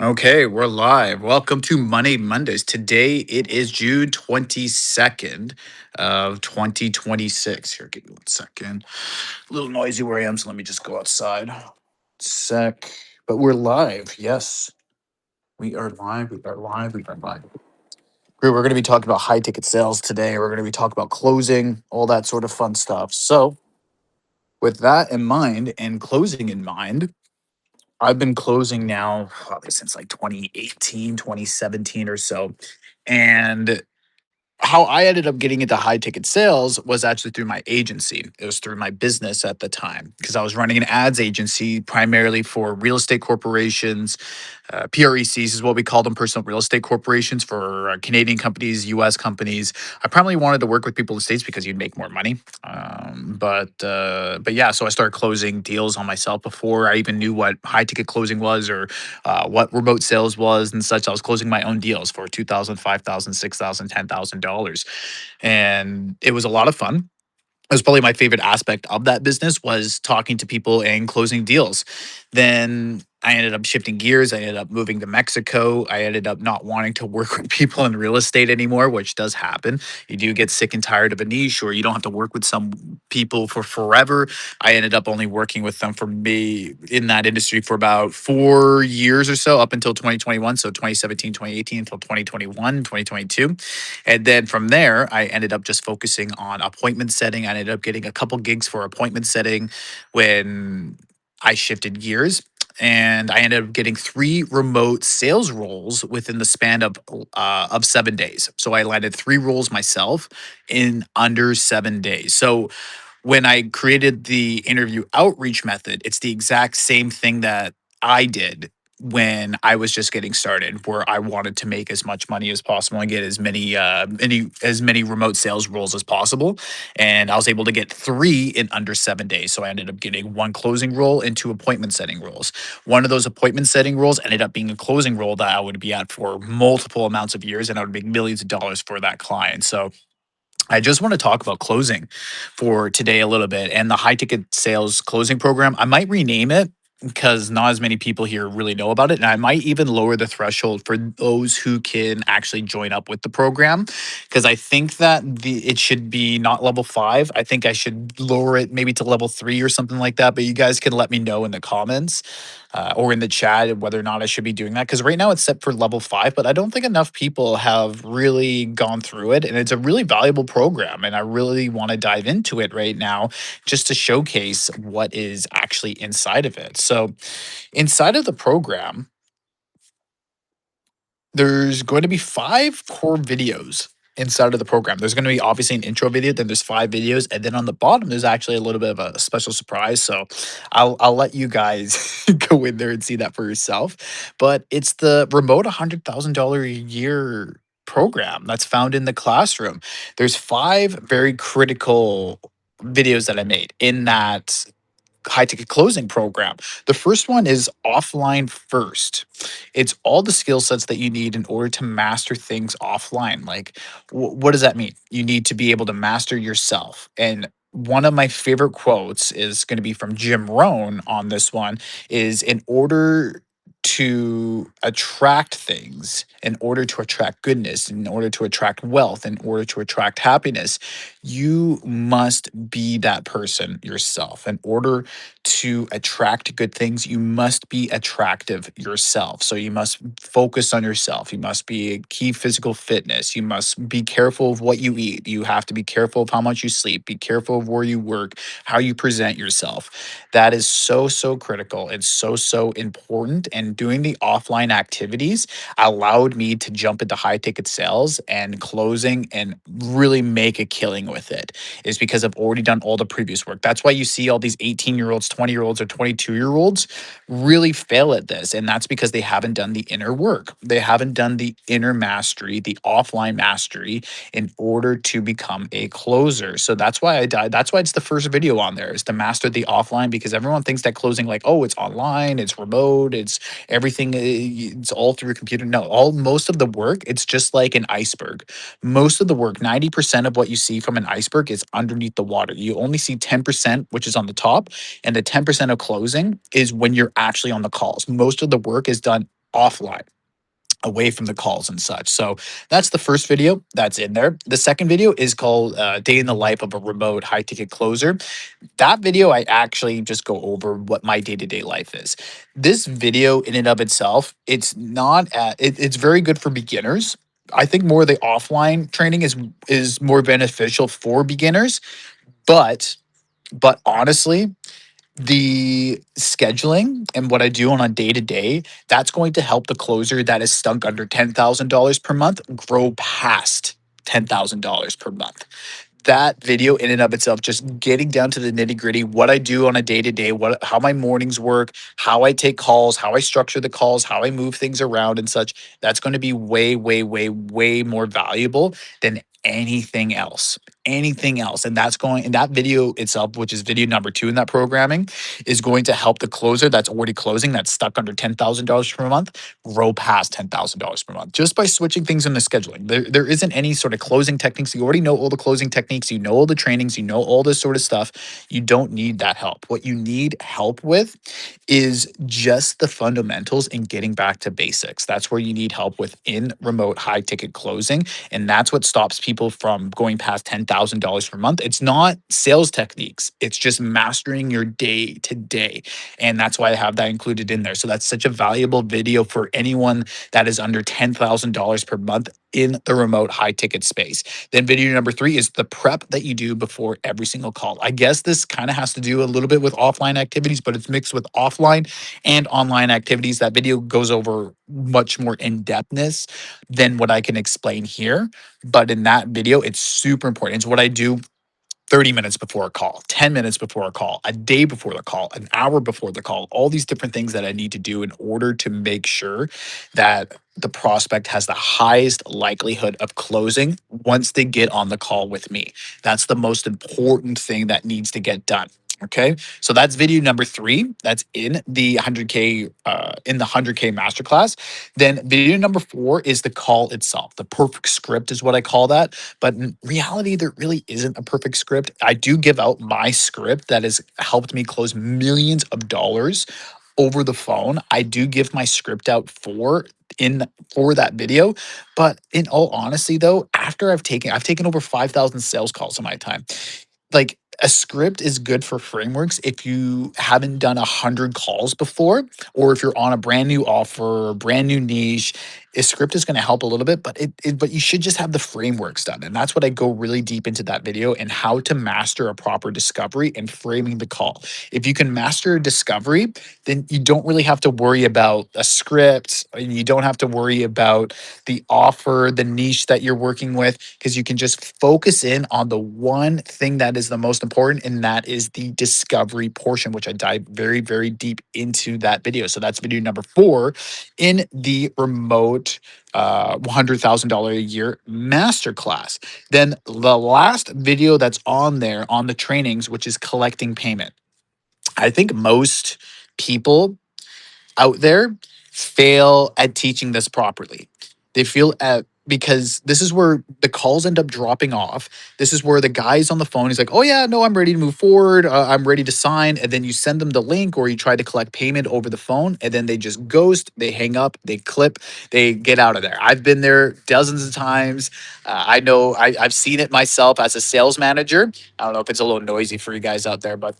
Okay, we're live. Welcome to Money Mondays. Today it is June 22nd of 2026. Here, give me one second. A little noisy where I am, so let me just go outside. Sec. But we're live. Yes, we are live. We are live. We are live. We're going to be talking about high ticket sales today. We're going to be talking about closing, all that sort of fun stuff. So, with that in mind and closing in mind, I've been closing now probably since like 2018, 2017 or so. And how I ended up getting into high ticket sales was actually through my agency. It was through my business at the time because I was running an ads agency primarily for real estate corporations. PRECs is what we call them, personal real estate corporations for Canadian companies, US companies. I primarily wanted to work with people in the States because you'd make more money. But yeah, so I started closing deals on myself before I even knew what high ticket closing was or what remote sales was and such. I was closing my own deals for $2,000, $5,000, $6,000, $10,000, and it was a lot of fun. It was probably my favorite aspect of that business was talking to people and closing deals. Then I ended up shifting gears. I ended up moving to Mexico. I ended up not wanting to work with people in real estate anymore, which does happen. You do get sick and tired of a niche, or you don't have to work with some people for forever. I ended up only working with them for me in that industry for about 4 years or so, up until 2021. So 2017, 2018 until 2021, 2022. And then from there, I ended up just focusing on appointment setting. I ended up getting a couple gigs for appointment setting when I shifted gears. And I ended up getting 3 remote sales roles within the span of 7 days. So I landed 3 roles myself in under 7 days. So when I created the interview outreach method, it's the exact same thing that I did when I was just getting started, where I wanted to make as much money as possible and get as many remote sales roles as possible. And I was able to get 3 in under 7 days. So I ended up getting 1 closing role and 2 appointment setting roles. One of those appointment setting roles ended up being a closing role that I would be at for multiple amounts of years, and I would make millions of dollars for that client. So I just want to talk about closing for today a little bit and the high ticket sales closing program. I might rename it because not as many people here really know about it. And I might even lower the threshold for those who can actually join up with the program because I think that it should be not level 5. I think I should lower it maybe to level 3 or something like that. But you guys can let me know in the comments or in the chat whether or not I should be doing that. Because right now it's set for level 5, but I don't think enough people have really gone through it. And it's a really valuable program. And I really want to dive into it right now just to showcase what is actually inside of it. So, inside of the program, there's going to be 5 core videos inside of the program. There's going to be obviously an intro video, then there's 5 videos, and then on the bottom there's actually a little bit of a special surprise. So I'll let you guys go in there and see that for yourself. But it's the remote $100,000 a year program that's found in the classroom. There's 5 very critical videos that I made in that high ticket closing program. The first one is offline first. It's all the skill sets that you need in order to master things offline. Like, what does that mean? You need to be able to master yourself. And one of my favorite quotes is going to be from Jim Rohn on this one is in order to attract things, in order to attract goodness, in order to attract wealth, in order to attract happiness, you must be that person yourself. In order to attract good things, you must be attractive yourself. So you must focus on yourself. You must be a key physical fitness. You must be careful of what you eat. You have to be careful of how much you sleep. Be careful of where you work, how you present yourself. That is so, so critical. It's so, so important. And doing the offline activities allowed me to jump into high ticket sales and closing and really make a killing with it is because I've already done all the previous work. That's why you see all these 18-year-olds, 20-year-olds, or 22-year-olds really fail at this. And that's because they haven't done the inner work. They haven't done the inner mastery, the offline mastery in order to become a closer. So that's why I died. That's why it's the first video on there is to master the offline because everyone thinks that closing, like, oh, it's online, it's remote, it's everything, it's all through a computer. No, most of the work, it's just like an iceberg. Most of the work, 90% of what you see from an iceberg is underneath the water. You only see 10%, which is on the top, and the 10% of closing is when you're actually on the calls. Most of the work is done offline, away from the calls and such. So that's the first video that's in there. The second video is called Day in the Life of a Remote High Ticket Closer. That video, I actually just go over what my day to day life is. This video, in and of itself, it's not, it's very good for beginners. I think more of the offline training is more beneficial for beginners, but honestly, the scheduling and what I do on a day to day, that's going to help the closer that is stunk under $10,000 per month grow past $10,000 per month. That video in and of itself, just getting down to the nitty gritty, what I do on a day to day, what how my mornings work, how I take calls, how I structure the calls, how I move things around and such. That's going to be way, way, way, way more valuable than anything else. Anything else. And that's going, and that video itself, which is video number 2 in that programming, is going to help the closer that's already closing, that's stuck under $10,000 per month, grow past $10,000 per month just by switching things in the scheduling. There isn't any sort of closing techniques. You already know all the closing techniques. You know all the trainings. You know all this sort of stuff. You don't need that help. What you need help with is just the fundamentals and getting back to basics. That's where you need help with in remote high ticket closing. And that's what stops people from going past $10,000 per month. It's not sales techniques, it's just mastering your day to day. And that's why I have that included in there. So that's such a valuable video for anyone that is under $10,000 per month in the remote high ticket space. Then video number 3 is the prep that you do before every single call. I guess this kind of has to do a little bit with offline activities, but it's mixed with offline and online activities. That video goes over much more in depthness than what I can explain here. But in that video, it's super important. It's what I do 30 minutes before a call, 10 minutes before a call, a day before the call, an hour before the call, all these different things that I need to do in order to make sure that the prospect has the highest likelihood of closing once they get on the call with me. That's the most important thing that needs to get done. Okay, so that's video number 3. That's in the 100K masterclass. Then video number 4 is the call itself. The perfect script is what I call that. But in reality, there really isn't a perfect script. I do give out my script that has helped me close millions of dollars over the phone. I do give my script out for that video. But in all honesty, though, after I've taken over 5,000 sales calls in my time. Like, a script is good for frameworks if you haven't done 100 calls before, or if you're on a brand new offer, brand new niche. A script is going to help a little bit, but but you should just have the frameworks done. And that's what I go really deep into that video, and how to master a proper discovery and framing the call. If you can master discovery, then you don't really have to worry about a script, and you don't have to worry about the offer, the niche that you're working with, because you can just focus in on the one thing that is the most important, and that is the discovery portion, which I dive very, very deep into that video. So that's video number 4 in the remote $100,000 a year masterclass. Then the last video that's on there on the trainings, which is collecting payment. I think most people out there fail at teaching this properly. They feel at because this is where the calls end up dropping off. This is where the guy's on the phone. He's like, "Oh yeah, no, I'm ready to move forward. I'm ready to sign." And then you send them the link, or you try to collect payment over the phone, and then they just ghost. They hang up. They clip. They get out of there. I've been there dozens of times. I know I've seen it myself as a sales manager. I don't know if it's a little noisy for you guys out there, but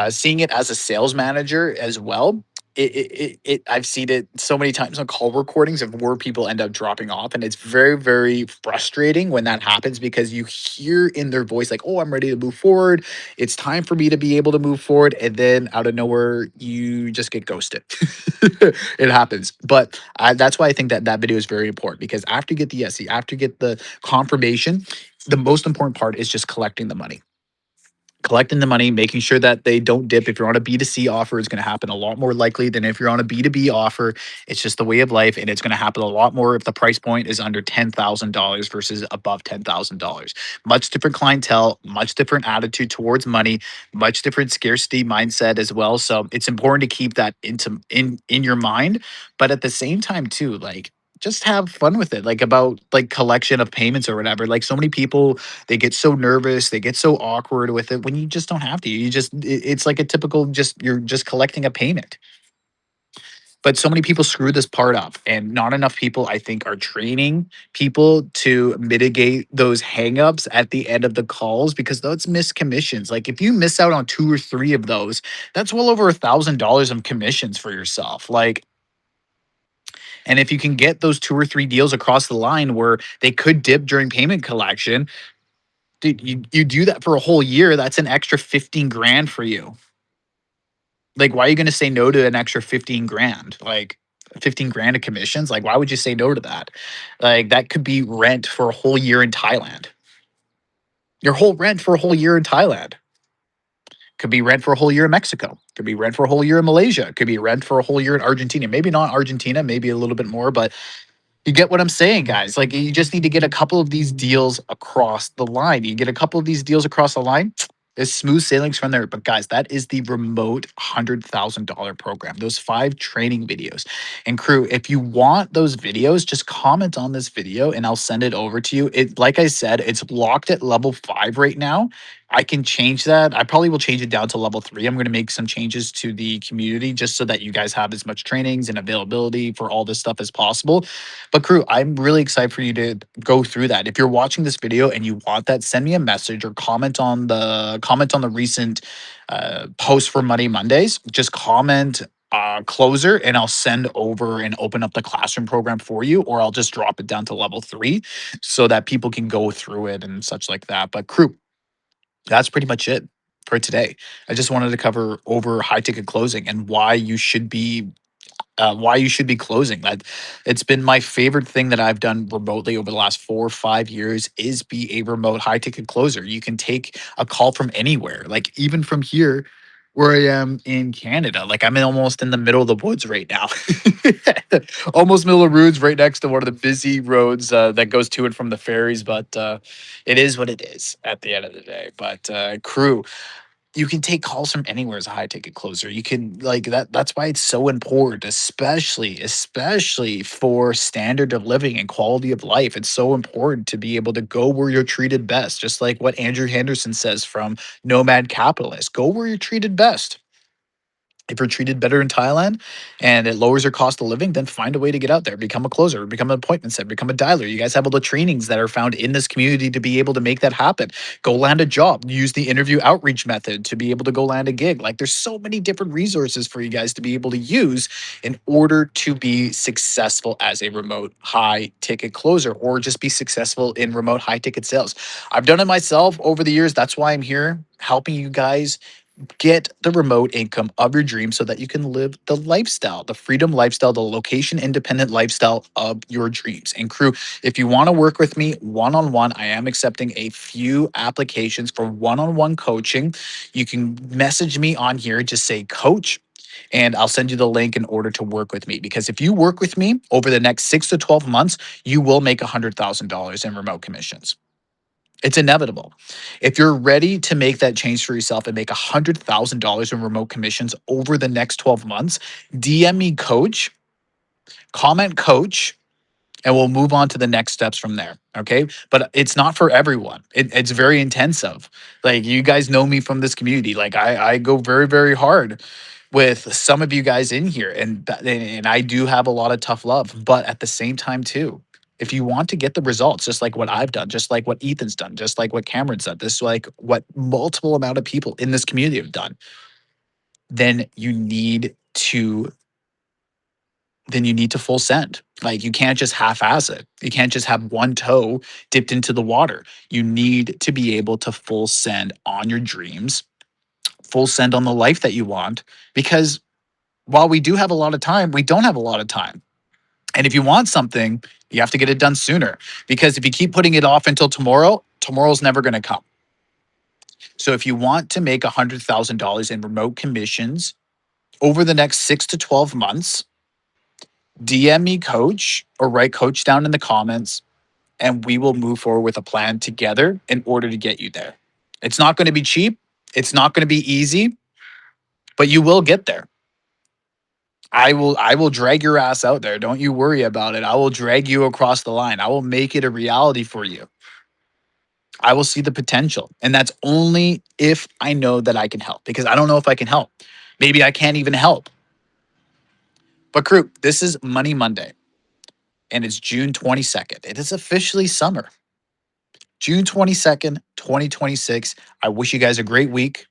seeing it as a sales manager as well, I've seen it so many times on call recordings of where people end up dropping off, and it's very, very frustrating when that happens, because you hear in their voice like, "Oh, I'm ready to move forward. It's time for me to be able to move forward," and then out of nowhere, you just get ghosted. It happens, but that's why I think that that video is very important, because after you get the SE, after you get the confirmation, the most important part is just collecting the money, making sure that they don't dip. If you're on a B2C offer, it's going to happen a lot more likely than if you're on a B2B offer. It's just the way of life, and it's going to happen a lot more if the price point is under $10,000 versus above $10,000. Much different clientele, much different attitude towards money, much different scarcity mindset as well. So it's important to keep that in your mind, but at the same time too, like, just have fun with it, like, about like collection of payments or whatever. Like, so many people, they get so nervous, they get so awkward with it, when you just don't have to. You just it's like a typical, just you're just collecting a payment. But so many people screw this part up, and not enough people, I think, are training people to mitigate those hangups at the end of the calls, because those missed commissions. Like if you miss out on two or three of those, that's well over $1,000 of commissions for yourself. Like, and if you can get those two or three deals across the line where they could dip during payment collection, dude, you do that for a whole year. That's an extra 15 grand for you. Like, why are you going to say no to an extra 15 grand? Like, 15 grand of commissions? Like, why would you say no to that? Like, that could be rent for a whole year in Thailand. Your whole rent for a whole year in Thailand. Could be rent for a whole year in Mexico. Could be rent for a whole year in Malaysia. Could be rent for a whole year in Argentina. Maybe not Argentina, maybe a little bit more, but you get what I'm saying, guys. Like, you just need to get a couple of these deals across the line. You get a couple of these deals across the line, it's smooth sailings from there. But guys, that is the remote $100,000 program. Those 5 training videos. And crew, if you want those videos, just comment on this video and I'll send it over to you. It, like I said, it's locked at level 5 right now. I can change that. I probably will change it down to level 3. I'm going to make some changes to the community just so that you guys have as much trainings and availability for all this stuff as possible. But crew, I'm really excited for you to go through that. If you're watching this video and you want that, send me a message or comment on the recent post for Money Mondays. Just comment closer and I'll send over and open up the classroom program for you, or I'll just drop it down to level 3 so that people can go through it and such like that. But crew, that's pretty much it for today. I just wanted to cover over high ticket closing and why you should be closing. That it's been my favorite thing that I've done remotely over the last 4 or 5 years is be a remote high ticket closer. You can take a call from anywhere, like even from here where I am in Canada. Like I'm almost in the middle of the woods right now. Almost middle of roads right next to one of the busy roads that goes to and from the ferries. But it is what it is at the end of the day. But crew, you can take calls from anywhere as a high ticket closer. You can like that's why it's so important, especially for standard of living and quality of life. It's so important to be able to go where you're treated best, just like what Andrew Henderson says from Nomad Capitalist. Go where you're treated best. If you're treated better in Thailand and it lowers your cost of living, then find a way to get out there, become a closer, become an appointment set, become a dialer. You guys have all the trainings that are found in this community to be able to make that happen. Go land a job, use the interview outreach method to be able to go land a gig. Like there's so many different resources for you guys to be able to use in order to be successful as a remote high ticket closer or just be successful in remote high ticket sales. I've done it myself over the years. That's why I'm here helping you guys get the remote income of your dreams so that you can live the lifestyle, the freedom lifestyle, the location independent lifestyle of your dreams. And crew, if you want to work with me one on one, I am accepting a few applications for one on one coaching. You can message me on here, just say coach. And I'll send you the link in order to work with me. Because if you work with me over the next 6 to 12 months, you will make $100,000 in remote commissions. It's inevitable. If you're ready to make that change for yourself and make $100,000 in remote commissions over the next 12 months, DM me coach, comment coach, and we'll move on to the next steps from there. Okay. But it's not for everyone. It's very intensive. Like you guys know me from this community. Like I go very, very hard with some of you guys in here. And I do have a lot of tough love. But at the same time, too, if you want to get the results, just like what I've done, just like what Ethan's done, just like what Cameron's done, this like what multiple amount of people in this community have done, then you need to full send. Like you can't just half-ass it. You can't just have one toe dipped into the water. You need to be able to full send on your dreams, full send on the life that you want. Because while we do have a lot of time, we don't have a lot of time. And if you want something, you have to get it done sooner. Because if you keep putting it off until tomorrow, tomorrow's never going to come. So if you want to make $100,000 in remote commissions over the next 6 to 12 months, DM me coach or write coach down in the comments and we will move forward with a plan together in order to get you there. It's not going to be cheap. It's not going to be easy, but you will get there. I will drag your ass out there. Don't you worry about it. I will drag you across the line. I will make it a reality for you. I will see the potential. And that's only if I know that I can help because I don't know if I can help. Maybe I can't even help. But crew, this is Money Monday and it's June 22nd. It is officially summer. June 22nd, 2026. I wish you guys a great week.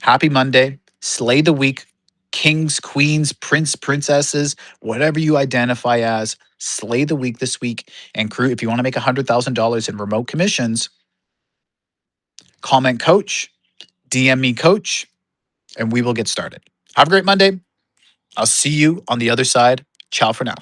Happy Monday. Slay the week. Kings, queens, princesses, whatever you identify as, slay the week this week. And crew, if you want to make $100,000 in remote commissions, comment coach, DM me coach, and we will get started. Have a great Monday. I'll see you on the other side. Ciao for now.